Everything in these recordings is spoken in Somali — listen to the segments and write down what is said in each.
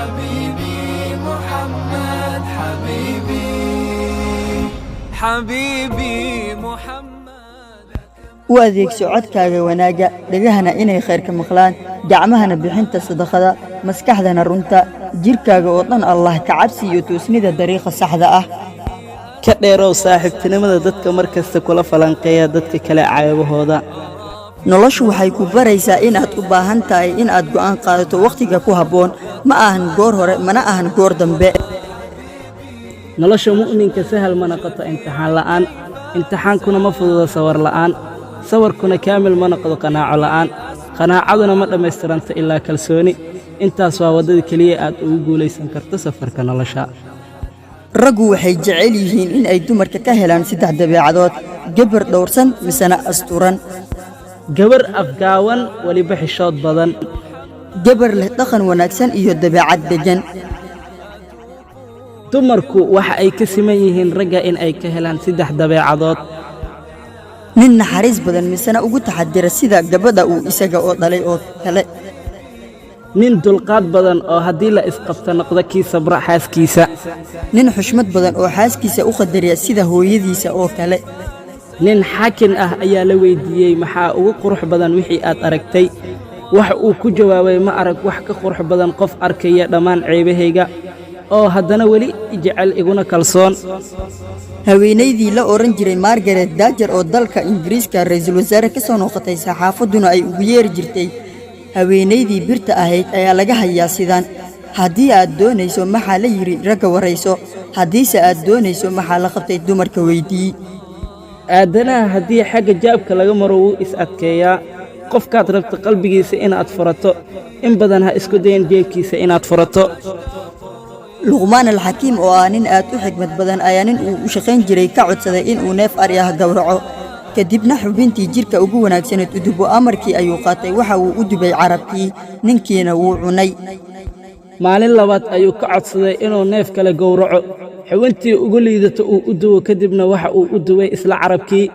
حبيبي محمد حبيبي محمد u adeegso codkaaga wanaagga dhagahana inay khayrka maqlaan gacmahana bixinta sadaqada maskaxdana runta jirkaaga oo dhan Allah ka cabsi iyo toosnida dariiqa saxda ah ka dheerow saaxiibtinimada dadka markasta kula falanqeeya dadka kale caybahooda noloshu waxay ku baraysaa inaad u baahan tahay inaad go'aan qaadato waqtiga ku habboon ma ahan goor hore mana ahan goor dambe nolosha mu'minka sahal ma noqoto imtixaan la'aan imtixaankuna ma fududa sawir la'aan sawirkuna kaamil ma noqdo qanaaco la'aan qanaacaduna ma dhammaystiranta ilaa kalsooni intaas waa waddada keliya aad ugu guulaysan karto safarka nolosha raggu waxay jecel yihiin in ay dumarka ka helaan 3 dabeecadood gabar dhowrsan misana asturan gabar afgaawan waliba xishood badan gabar leh dhaqan wanaagsan iyo dabeecad degan dumarku waxa ay ka siman yihiin ragga in ay ka helaan 3 dabeecadood nin naxariis badan misana ugu taxadira sida gabadha uu isaga oo dhalay oo kale nin dulqaad badan oo haddii la isqabto noqdo kii sabra xaaskiisa nin xushmad badan oo xaaskiisa u qadariya sida hooyadiisa oo kale nin xaakin ah ayaa la weydiiyey maxaa ugu qurux badan wixii aad aragtay waxa uu ku jawaabay ma arag wax ka qurux badan qof arkaya dhammaan ceebahayga oo haddana weli jecel iguna kalsoon haweenaydii la oran jiray Margaret Thatcher oo dalka Ingiriiska ra'iisul wasaare ka soo noqotay saxaafaduna ay ugu yeeri jirtay haweenaydii birta ahayd ayaa laga hayaa sidaan haddii aad doonayso maxaa la yiri ragga warayso haddiise aad doonayso maxaa la qabtay dumarka weydii aadanaha haddii xagga jaabka laga maro wuu is adkeeyaa qofkaad rabto qalbigiisa inaad furato in badan ha isku dayin jeebkiisa inaad furato luqmaan al-xakiim oo ah nin aad u xigmad badan ayaa nin uu u shaqayn jiray ka codsaday in uu neef ari ah gowraco kadibna xubintii jirka ugu wanaagsaneed u dubo amarkii ayuu qaatay waxa uu u dubay carabkii ninkiina wuu cunay maalin labaad ayuu ka codsaday inuu neef kale gowraco xubintii ugu liidato uu u dubo kadibna waxa uu u dubay isla carabkii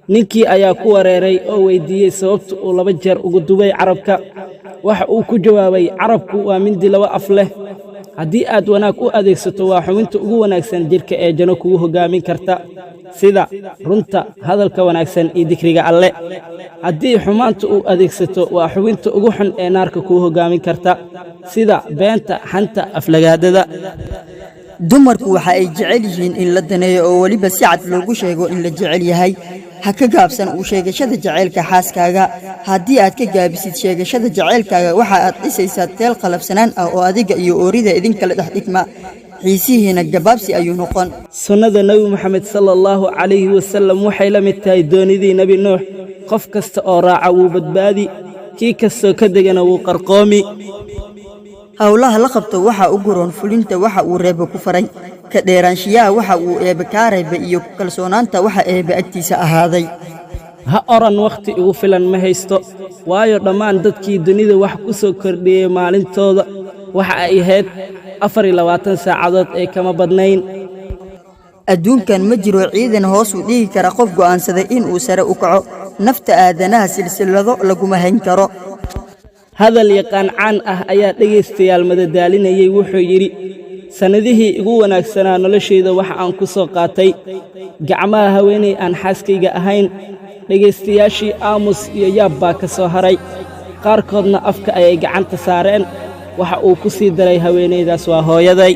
ninkii ayaa ku wareeray oo weydiiyey sababta uu 2 jeer ugu dubay carabka waxa uu ku jawaabay carabku waa mindi 2 af leh haddii aad wanaag u adeegsato waa xubinta ugu wanaagsan jirka ee janno kugu hogaamin karta sida runta hadalka wanaagsan iyo dikriga alle haddii xumaanta uu adeegsato waa xubinta ugu xun ee naarka kugu hogaamin karta sida beenta xanta aflagaadada dumarku waxa ay jecel yihiin in la daneeyo oo waliba si cad loogu sheego in la jecel yahay ha ka gaabsan u sheegashada jaceylka xaaskaaga haddii aad ka gaabisid sheegashada jaceylkaaga waxa aad dhisaysaa teel qalabsanaan ah oo adiga iyo oorida idinkala dhex dhigma xiisihiina gabaabsi ayuu noqon sunnada nabi maxamed sallallahu calayhi wasallam waxay la mid tahay doonidii nabi nuux qof kasta oo raaca wuu badbaadi kii kastoo ka degana wuu qarqoomi hawlaha la qabto waxa u guroon fulinta waxa uu reebo ku faray ka dheeraanshiyaha waxa uu eebe ka reebay iyo kalsoonaanta waxa eebe agtiisa ahaaday ha oran waqti ugu filan ma haysto waayo dhammaan dadkii dunida wax ku soo kordhiyay maalintooda waxa ay ahayd 24 saacadood ee kama badnayn adduunkan ma jiro ciidan hoos u dhigi kara qof go'aansaday in uu sare u kaco nafta aadanaha silsilado laguma hayn karo hadal yaqaan caan ah ayaa dhegaystayaal madadaalinayay wuxuu yidhi sanadihii igu wanaagsanaa noloshayda waxa aan ku soo qaatay gacmaha haweenay aan xaaskayga ahayn dhegaystayaashii aamus iyo yaab baa ka soo haray qaarkoodna afka ayay gacanta saareen waxa uu ku sii daray haweenaydaas waa hooyaday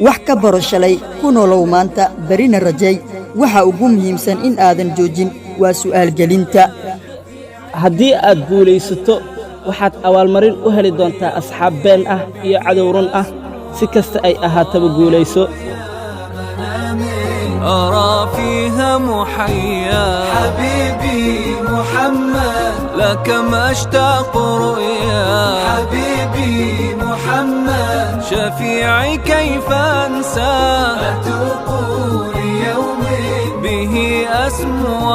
wax ka baro shalay ku nolow maanta barina rajay waxa ugu muhiimsan in aadan joojin waa su'aal gelinta haddii aad guulaysato waxaad abaalmarin u heli doontaa asxaab been ah iyo cadow run ah si kasta ay ahaataba guulayso أرى فيها محيا حبيبي محمد لك ما اشتاق رؤيا حبيبي محمد شفيعي كيف أنسى أتوق ليوم به أسمو